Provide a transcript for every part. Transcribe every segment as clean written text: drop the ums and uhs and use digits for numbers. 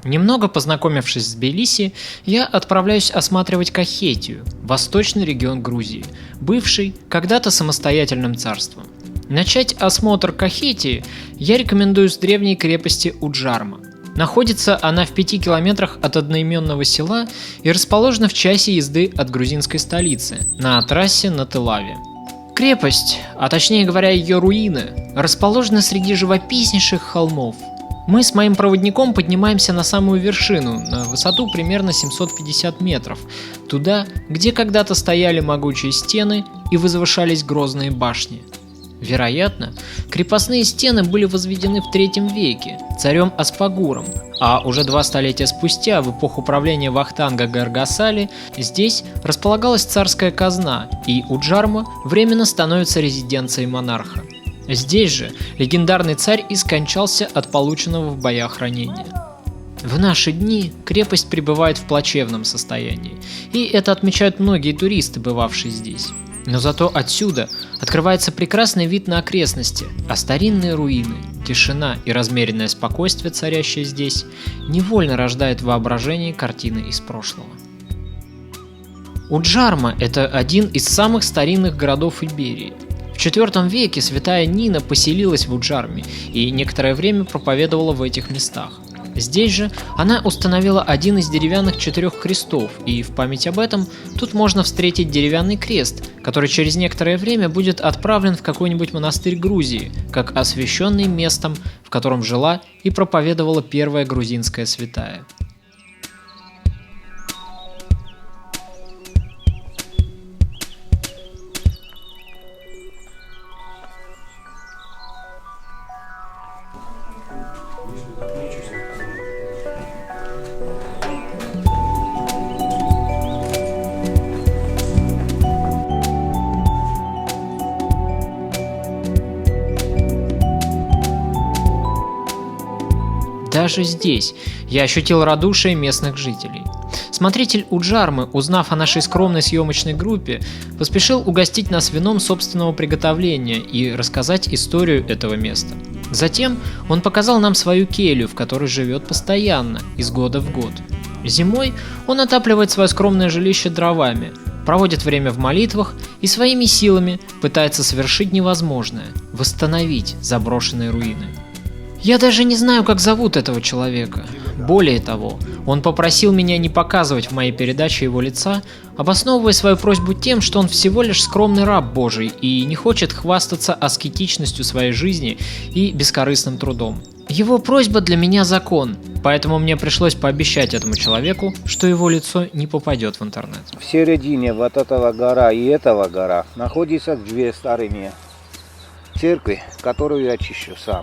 Немного познакомившись с Тбилиси, я отправляюсь осматривать Кахетию, восточный регион Грузии, бывший когда-то самостоятельным царством. Начать осмотр Кахетии я рекомендую с древней крепости Уджарма. Находится она в 5 километрах от одноименного села и расположена в часе езды от грузинской столицы, на трассе на Телаве. Крепость, а точнее говоря ее руины, расположены среди живописнейших холмов. Мы с моим проводником поднимаемся на самую вершину, на высоту примерно 750 метров, туда, где когда-то стояли могучие стены и возвышались грозные башни. Вероятно, крепостные стены были возведены в III веке царем Аспагуром, а уже 2 столетия спустя, в эпоху правления Вахтанга Гаргасали, здесь располагалась царская казна, и Уджарма временно становится резиденцией монарха. Здесь же легендарный царь и скончался от полученного в боях ранения. В наши дни крепость пребывает в плачевном состоянии, и это отмечают многие туристы, бывавшие здесь. Но зато отсюда открывается прекрасный вид на окрестности, а старинные руины, тишина и размеренное спокойствие, царящее здесь, невольно рождает в воображении картины из прошлого. Уджарма – это один из самых старинных городов Иберии. В IV веке святая Нина поселилась в Уджарме и некоторое время проповедовала в этих местах. Здесь же она установила один из деревянных 4 крестов, и в память об этом тут можно встретить деревянный крест, который через некоторое время будет отправлен в какой-нибудь монастырь Грузии, как освященный местом, в котором жила и проповедовала первая грузинская святая. Даже здесь я ощутил радушие местных жителей. Смотритель Уджармы, узнав о нашей скромной съемочной группе, поспешил угостить нас вином собственного приготовления и рассказать историю этого места. Затем он показал нам свою келью, в которой живет постоянно, из года в год. Зимой он отапливает свое скромное жилище дровами, проводит время в молитвах и своими силами пытается совершить невозможное – восстановить заброшенные руины. Я даже не знаю, как зовут этого человека. Более того, он попросил меня не показывать в моей передаче его лица, обосновывая свою просьбу тем, что он всего лишь скромный раб Божий и не хочет хвастаться аскетичностью своей жизни и бескорыстным трудом. Его просьба для меня закон, поэтому мне пришлось пообещать этому человеку, что его лицо не попадет в интернет. В середине вот этого гора и этого гора находятся 2 старые церкви, которую я чищу сам.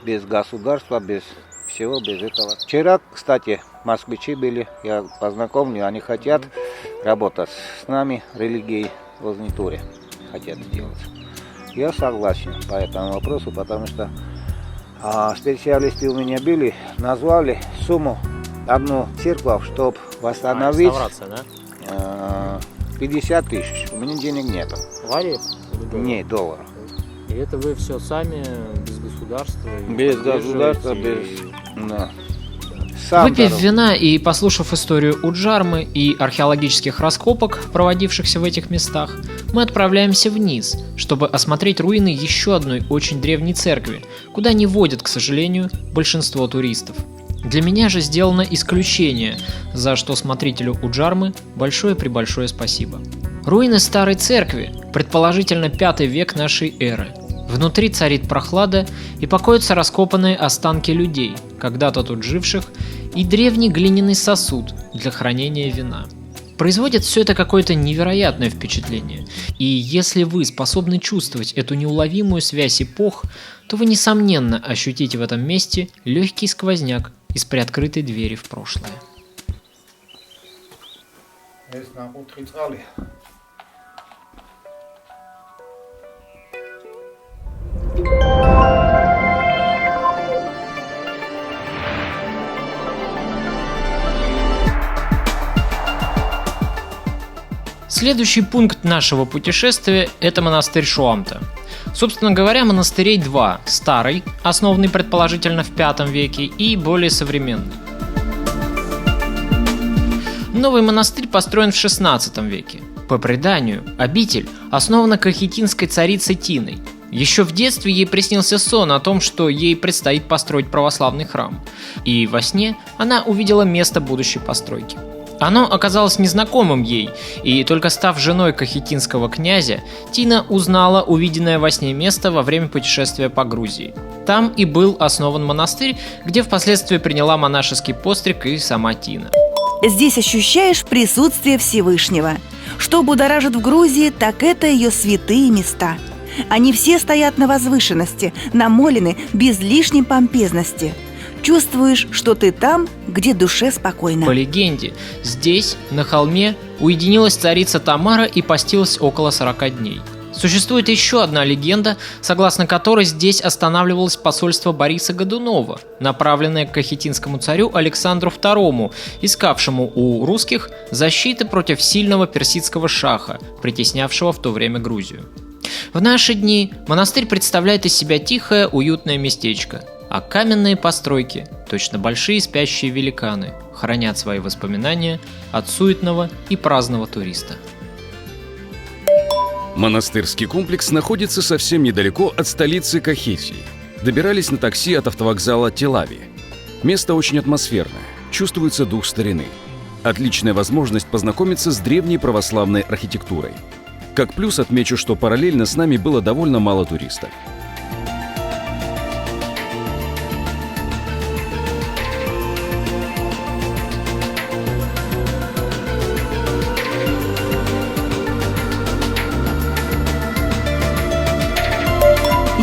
Без государства, без всего, без этого. Вчера, кстати, москвичи были, я познакомлю, они хотят работать с нами, религией в Вознитуре хотят сделать. Я согласен по этому вопросу, потому что специалисты у меня были, назвали сумму одну церковь, чтобы восстановить, Реставрация, да? 50 тысяч. У меня денег нету. Лари? Не, долларов. И это вы все сами, без государства? Без государства, без... Да. Сам Выпив дорог. вина и послушав историю Уджармы и археологических раскопок, проводившихся в этих местах, мы отправляемся вниз, чтобы осмотреть руины еще одной очень древней церкви, куда не водят, к сожалению, большинство туристов. Для меня же сделано исключение, за что смотрителю Уджармы большое-пребольшое спасибо. Руины старой церкви, предположительно 5 век нашей эры. Внутри царит прохлада и покоятся раскопанные останки людей, когда-то тут живших, и древний глиняный сосуд для хранения вина. Производит все это какое-то невероятное впечатление, и если вы способны чувствовать эту неуловимую связь эпох, то вы несомненно ощутите в этом месте легкий сквозняк из приоткрытой двери в прошлое. Следующий пункт нашего путешествия – это монастырь Шуамта. Собственно говоря, монастырей два – старый, основанный предположительно в V веке, и более современный. Новый монастырь построен в XVI веке. По преданию, обитель основана кахетинской царицей Тиной. Еще в детстве ей приснился сон о том, что ей предстоит построить православный храм. И во сне она увидела место будущей постройки. Оно оказалось незнакомым ей, и только став женой кахетинского князя, Тина узнала увиденное во сне место во время путешествия по Грузии. Там и был основан монастырь, где впоследствии приняла монашеский постриг и сама Тина. Здесь ощущаешь присутствие Всевышнего. Что будоражит в Грузии, так это ее святые места. Они все стоят на возвышенности, намолены без лишней помпезности. Чувствуешь, что ты там, где душе спокойно. По легенде, здесь, на холме, уединилась царица Тамара и постилась около 40 дней. Существует еще одна легенда, согласно которой здесь останавливалось посольство Бориса Годунова, направленное к кахетинскому царю Александру II, искавшему у русских защиты против сильного персидского шаха, притеснявшего в то время Грузию. В наши дни монастырь представляет из себя тихое, уютное местечко, а каменные постройки, точно большие спящие великаны, хранят свои воспоминания от суетного и праздного туриста. Монастырский комплекс находится совсем недалеко от столицы Кахетии. Добирались на такси от автовокзала Телави. Место очень атмосферное, чувствуется дух старины. Отличная возможность познакомиться с древней православной архитектурой. Как плюс отмечу, что параллельно с нами было довольно мало туристов.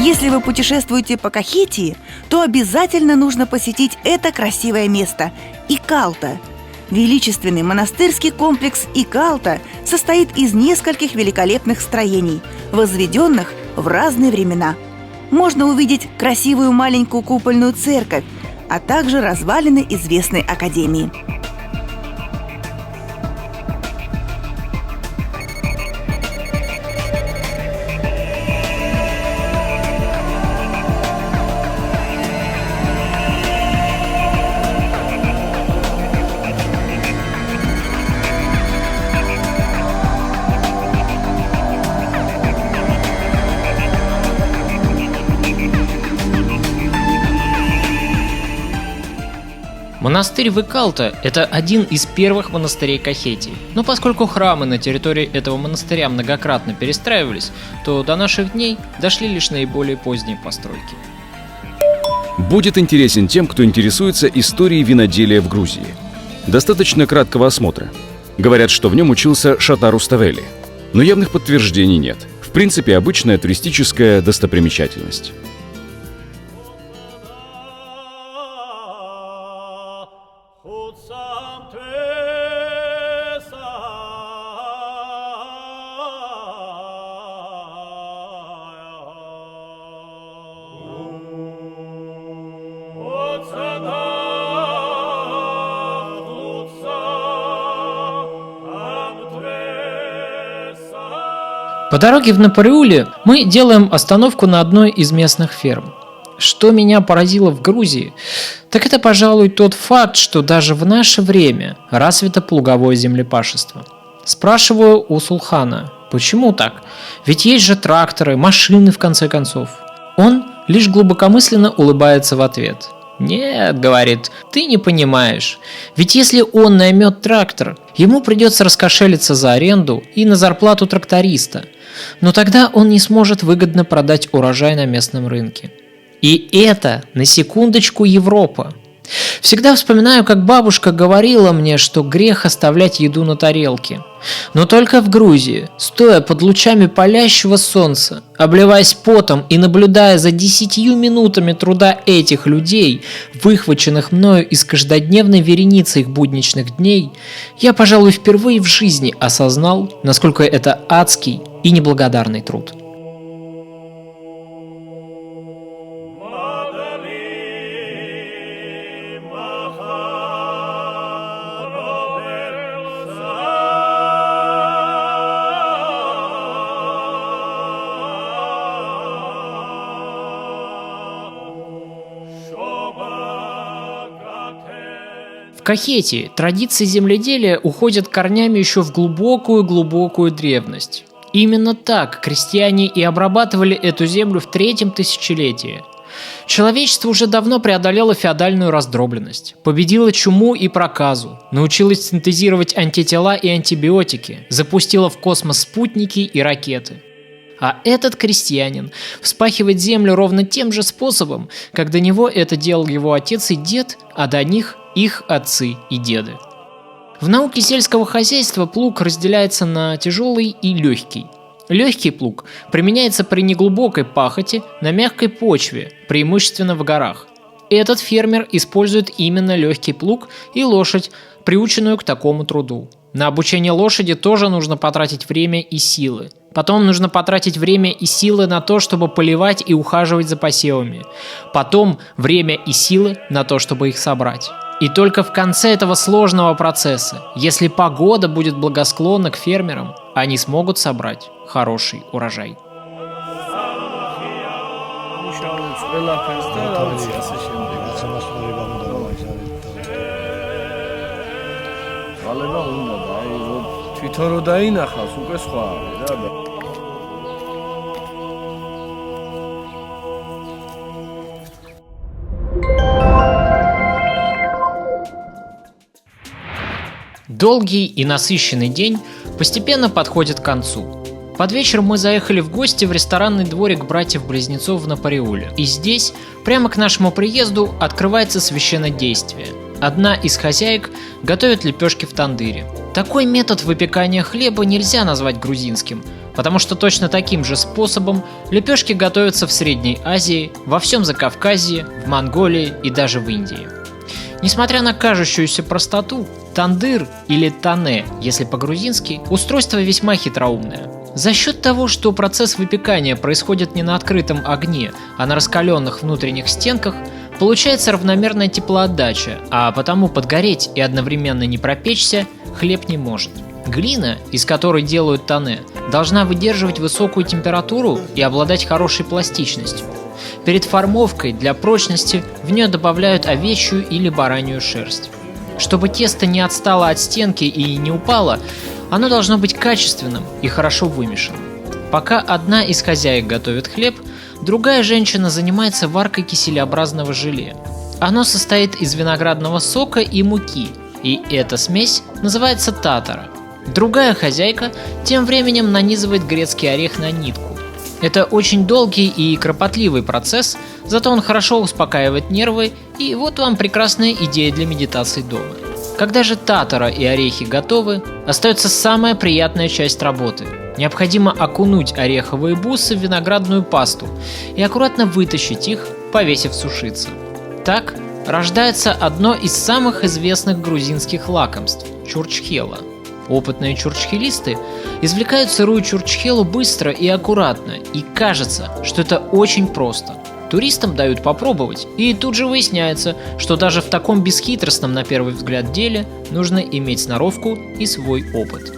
Если вы путешествуете по Кахетии, то обязательно нужно посетить это красивое место – Икалта. Величественный монастырский комплекс Икалта состоит из нескольких великолепных строений, возведенных в разные времена. Можно увидеть красивую маленькую купольную церковь, а также развалины известной академии. Монастырь в Икалта – это один из первых монастырей Кахетии. Но поскольку храмы на территории этого монастыря многократно перестраивались, то до наших дней дошли лишь наиболее поздние постройки. Будет интересен тем, кто интересуется историей виноделия в Грузии. Достаточно краткого осмотра. Говорят, что в нем учился Шата Руставели, но явных подтверждений нет. В принципе, обычная туристическая достопримечательность. По дороге в Напариуле мы делаем остановку на одной из местных ферм. Что меня поразило в Грузии, так это, пожалуй, тот факт, что даже в наше время развито плуговое землепашество. Спрашиваю у Сулхана, почему так? Ведь есть же тракторы, машины в конце концов. Он лишь глубокомысленно улыбается в ответ. «Нет, — говорит, — ты не понимаешь. Ведь если он наймет трактор, ему придется раскошелиться за аренду и на зарплату тракториста. Но тогда он не сможет выгодно продать урожай на местном рынке. И это, на секундочку, Европа. Всегда вспоминаю, как бабушка говорила мне, что грех оставлять еду на тарелке. Но только в Грузии, стоя под лучами палящего солнца, обливаясь потом и наблюдая за 10 минутами труда этих людей, выхваченных мною из каждодневной вереницы их будничных дней, я, пожалуй, впервые в жизни осознал, насколько это адский и неблагодарный труд. В Кахетии традиции земледелия уходят корнями еще в глубокую-глубокую древность. Именно так крестьяне и обрабатывали эту землю в 3-м тысячелетии. Человечество уже давно преодолело феодальную раздробленность, победило чуму и проказу, научилось синтезировать антитела и антибиотики, запустило в космос спутники и ракеты. А этот крестьянин вспахивает землю ровно тем же способом, как до него это делал его отец и дед, а до них их отцы и деды. В науке сельского хозяйства плуг разделяется на тяжелый и легкий. Легкий плуг применяется при неглубокой пахоте на мягкой почве, преимущественно в горах. Этот фермер использует именно легкий плуг и лошадь, приученную к такому труду. На обучение лошади тоже нужно потратить время и силы. Потом нужно потратить время и силы на то, чтобы поливать и ухаживать за посевами. Потом время и силы на то, чтобы их собрать. И только в конце этого сложного процесса, если погода будет благосклонна к фермерам, они смогут собрать хороший урожай. Долгий и насыщенный день постепенно подходит к концу. Под вечер мы заехали в гости в ресторанный дворик братьев-близнецов в Напариуле. И здесь, прямо к нашему приезду, открывается священнодействие. Одна из хозяек готовит лепешки в тандыре. Такой метод выпекания хлеба нельзя назвать грузинским, потому что точно таким же способом лепешки готовятся в Средней Азии, во всем Закавказье, в Монголии и даже в Индии. Несмотря на кажущуюся простоту, тандыр или тане, если по-грузински, устройство весьма хитроумное. За счет того, что процесс выпекания происходит не на открытом огне, а на раскаленных внутренних стенках, получается равномерная теплоотдача, а потому подгореть и одновременно не пропечься хлеб не может. Глина, из которой делают тане, должна выдерживать высокую температуру и обладать хорошей пластичностью. Перед формовкой для прочности в нее добавляют овечью или баранью шерсть. Чтобы тесто не отстало от стенки и не упало, оно должно быть качественным и хорошо вымешанным. Пока одна из хозяек готовит хлеб, другая женщина занимается варкой киселеобразного желе. Оно состоит из виноградного сока и муки, и эта смесь называется татара. Другая хозяйка тем временем нанизывает грецкий орех на нитку. Это очень долгий и кропотливый процесс, зато он хорошо успокаивает нервы, и вот вам прекрасная идея для медитации дома. Когда же татара и орехи готовы, остается самая приятная часть работы. Необходимо окунуть ореховые бусы в виноградную пасту и аккуратно вытащить их, повесив сушиться. Так рождается одно из самых известных грузинских лакомств – чурчхела. Опытные чурчхелисты извлекают сырую чурчхелу быстро и аккуратно, и кажется, что это очень просто. Туристам дают попробовать, и тут же выясняется, что даже в таком бесхитростном на первый взгляд деле нужно иметь сноровку и свой опыт.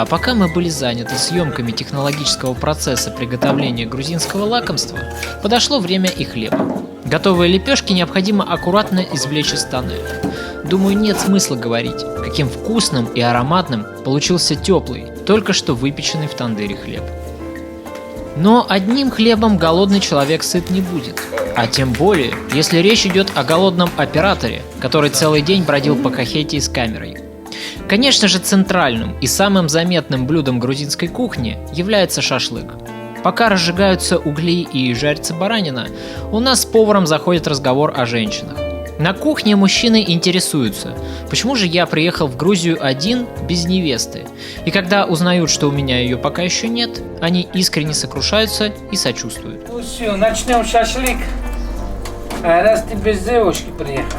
А пока мы были заняты съемками технологического процесса приготовления грузинского лакомства, подошло время и хлеба. Готовые лепешки необходимо аккуратно извлечь из тоннеля. Думаю, нет смысла говорить, каким вкусным и ароматным получился теплый, только что выпеченный в тандыре хлеб. Но одним хлебом голодный человек сыт не будет. А тем более, если речь идет о голодном операторе, который целый день бродил по Кахетии с камерой. Конечно же, центральным и самым заметным блюдом грузинской кухни является шашлык. Пока разжигаются угли и жарится баранина, у нас с поваром заходит разговор о женщинах. На кухне мужчины интересуются, почему же я приехал в Грузию один, без невесты. И когда узнают, что у меня ее пока еще нет, они искренне сокрушаются и сочувствуют. Ну все, начнем шашлык. А раз ты без девушки приехал,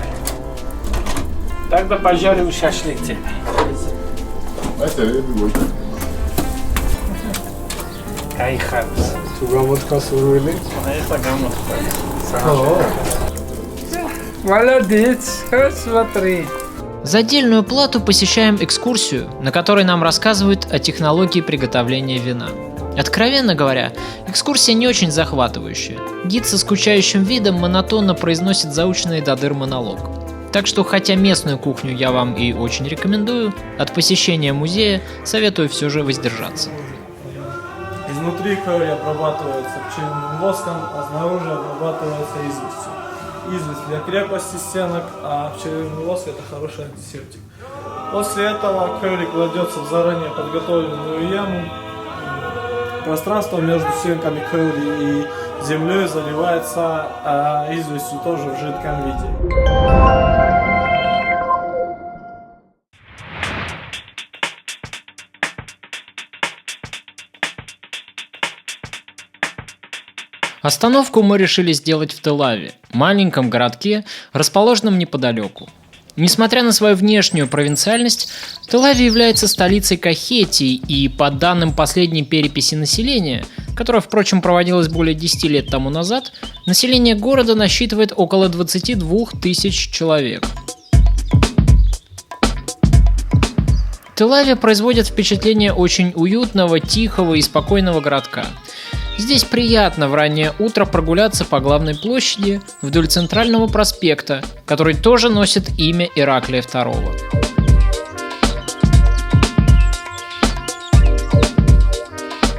тогда пожарю шашлык тебе. Кайхат. Молодец, смотри. За отдельную плату посещаем экскурсию, на которой нам рассказывают о технологии приготовления вина. Откровенно говоря, экскурсия не очень захватывающая. Гид со скучающим видом монотонно произносит заученный до дыр монолог. Так что, хотя местную кухню я вам и очень рекомендую, от посещения музея советую все же воздержаться. Изнутри кровь обрабатывается пчелиным воском, а снаружи обрабатывается известью. Известь для крепости стенок, а пчелиный воск — это хороший антисептик. После этого кролик кладется в заранее подготовленную яму. Пространство между стенками кролика и землей заливается известью тоже в жидком виде. Остановку мы решили сделать в Тель-Авиве, маленьком городке, расположенном неподалеку. Несмотря на свою внешнюю провинциальность, Тель-Авив является столицей Кахетии, и по данным последней переписи населения, которая, впрочем, проводилась более 10 лет тому назад, население города насчитывает около 22 тысяч человек. Тель-Авив производит впечатление очень уютного, тихого и спокойного городка. Здесь приятно в раннее утро прогуляться по главной площади вдоль центрального проспекта, который тоже носит имя Ираклия II.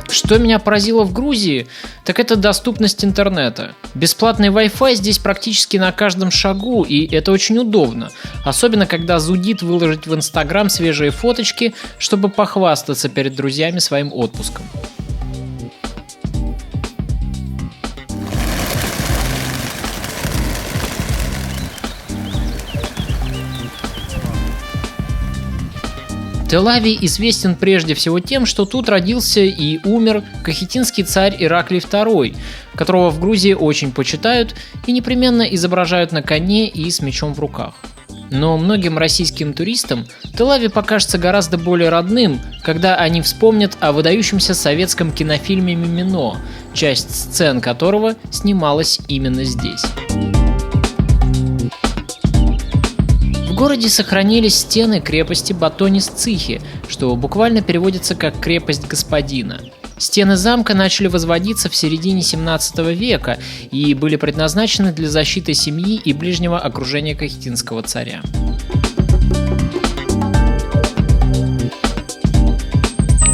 Что меня поразило в Грузии, так это доступность интернета. Бесплатный Wi-Fi здесь практически на каждом шагу, и это очень удобно. Особенно, когда зудит выложить в Инстаграм свежие фоточки, чтобы похвастаться перед друзьями своим отпуском. Тель-Авив известен прежде всего тем, что тут родился и умер кахетинский царь Ираклий II, которого в Грузии очень почитают и непременно изображают на коне и с мечом в руках. Но многим российским туристам Тель-Авив покажется гораздо более родным, когда они вспомнят о выдающемся советском кинофильме «Мимино», часть сцен которого снималась именно здесь. В городе сохранились стены крепости Батонис-Цихи, что буквально переводится как «крепость господина». Стены замка начали возводиться в середине 17 века и были предназначены для защиты семьи и ближнего окружения кахетинского царя.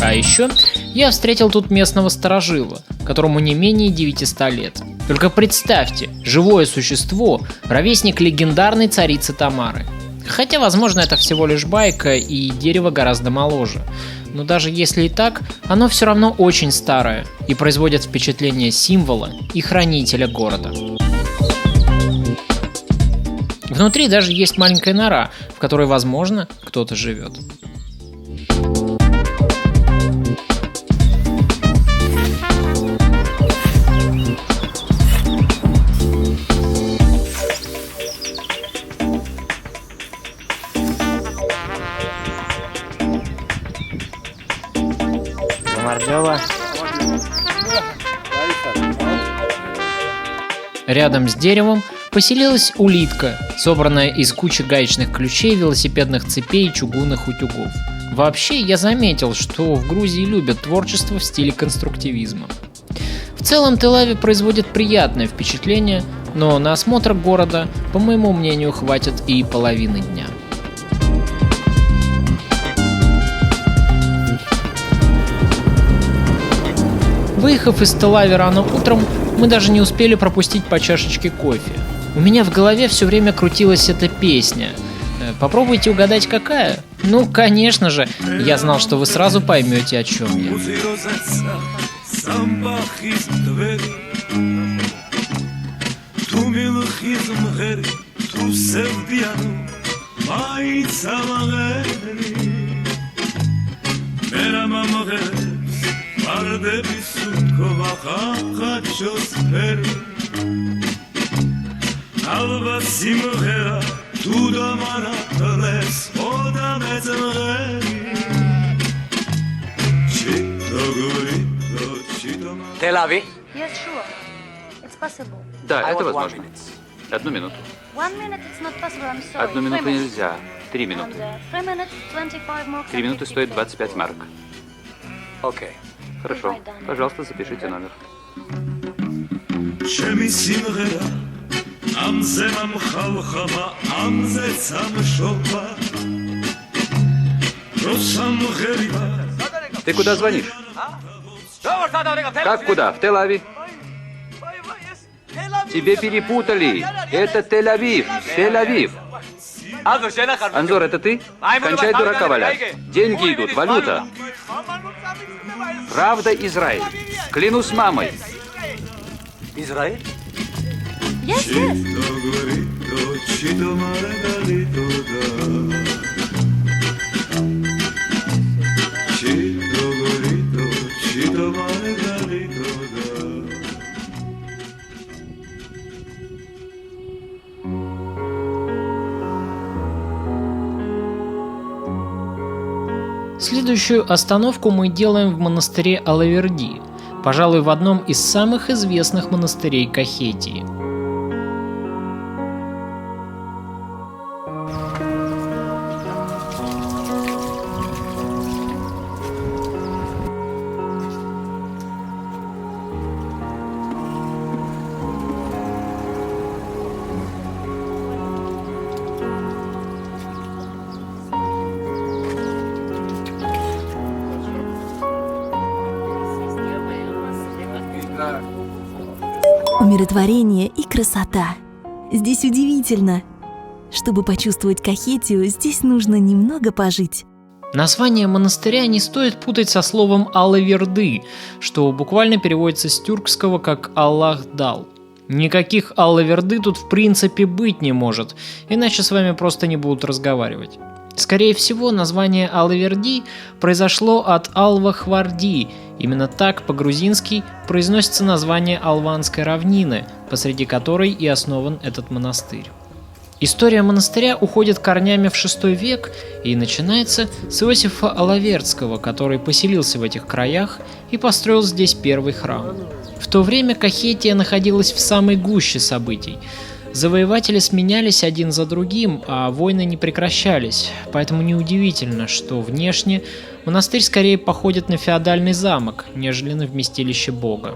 А еще я встретил тут местного старожила, которому не менее 900 лет. Только представьте, живое существо, ровесник легендарной царицы Тамары. Хотя, возможно, это всего лишь байка, и дерево гораздо моложе. Но даже если и так, оно все равно очень старое и производит впечатление символа и хранителя города. Внутри даже есть маленькая нора, в которой, возможно, кто-то живет. Рядом с деревом поселилась улитка, собранная из кучи гаечных ключей, велосипедных цепей и чугунных утюгов. Вообще, я заметил, что в Грузии любят творчество в стиле конструктивизма. В целом, Тель-Авив производит приятное впечатление, но на осмотр города, по моему мнению, хватит и половины дня. Выехав из Тель-Авива рано утром, мы даже не успели пропустить по чашечке кофе. У меня в голове все время крутилась эта песня. Попробуйте угадать, какая? Ну, конечно же, я знал, что вы сразу поймете, о чем я. Тель-Авив? Yes, sure. It's possible. Да, это возможно. 1 минуту. 1 minute, it's not possible, I'm sorry. 1 минуту 3 minutes. нельзя. 3 минуты. And, 3 minutes, 25 marks 3 and минуты 50 стоит quid. 25 марок. Окей. Хорошо. Пожалуйста, запишите номер. Ты куда звонишь? Как куда? В Тель-Авив? Тебе перепутали. Это Тель-Авив. Тель-Авив. Анзор, это ты? Кончай дурака валять. Деньги идут, валюта. Правда, Израиль. Клянусь мамой. Израиль? Yes, yes. Следующую остановку мы делаем в монастыре Алаверди, пожалуй, в одном из самых известных монастырей Кахетии. Умиротворение и красота. Здесь удивительно. Чтобы почувствовать Кахетию, здесь нужно немного пожить. Название монастыря не стоит путать со словом Алаверды, что буквально переводится с тюркского как «Аллах дал». Никаких Алаверды тут в принципе быть не может, иначе с вами просто не будут разговаривать. Скорее всего, название Алаверди произошло от Алва-Хварди. Именно так по-грузински произносится название Алванской равнины, посреди которой и основан этот монастырь. История монастыря уходит корнями в VI век и начинается с Иосифа Алавердского, который поселился в этих краях и построил здесь первый храм. В то время Кахетия находилась в самой гуще событий. Завоеватели сменялись один за другим, а войны не прекращались, поэтому неудивительно, что внешне монастырь скорее походит на феодальный замок, нежели на вместилище Бога.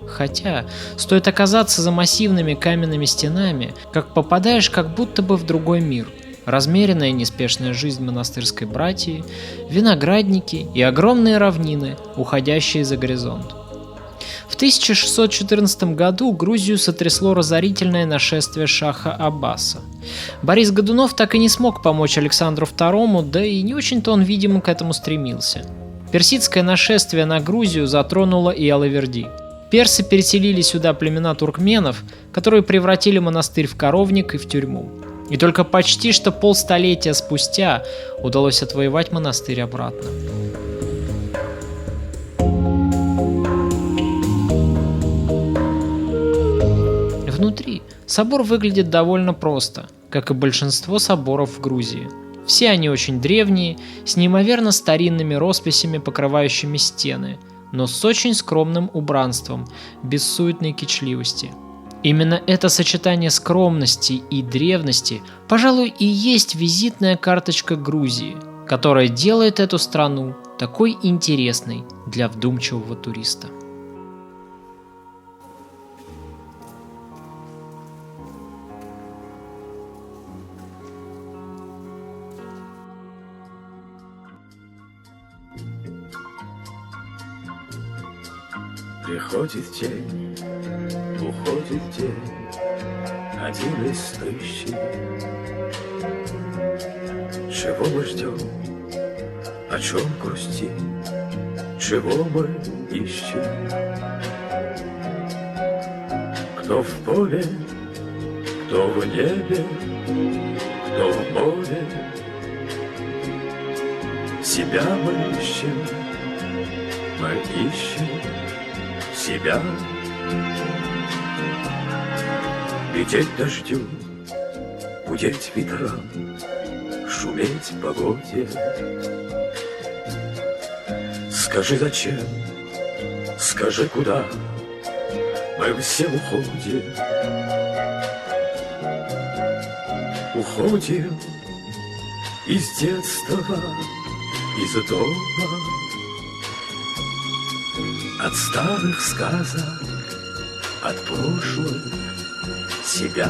Хотя, стоит оказаться за массивными каменными стенами, как попадаешь как будто бы в другой мир. Размеренная неспешная жизнь монастырской братьи, виноградники и огромные равнины, уходящие за горизонт. В 1614 году Грузию сотрясло разорительное нашествие шаха Аббаса. Борис Годунов так и не смог помочь Александру II, да и не очень-то он, видимо, к этому стремился. Персидское нашествие на Грузию затронуло и Алаверди. Персы переселили сюда племена туркменов, которые превратили монастырь в коровник и в тюрьму. И только почти что полстолетия спустя удалось отвоевать монастырь обратно. Внутри собор выглядит довольно просто, как и большинство соборов в Грузии. Все они очень древние, с неимоверно старинными росписями, покрывающими стены, но с очень скромным убранством, без суетной кичливости. Именно это сочетание скромности и древности, пожалуй, и есть визитная карточка Грузии. которое делает эту страну такой интересной для вдумчивого туриста. Приходит день, уходит день, один из тысячи. Чего мы ждем, о чем грустим, чего мы ищем? Кто в поле, кто в небе, кто в море, себя мы ищем себя. Лететь дождю, гудеть ветрам, шуметь погоде. Скажи, зачем, скажи, куда мы все уходим. Уходим из детства, из дома, от старых сказок, от прошлых себя.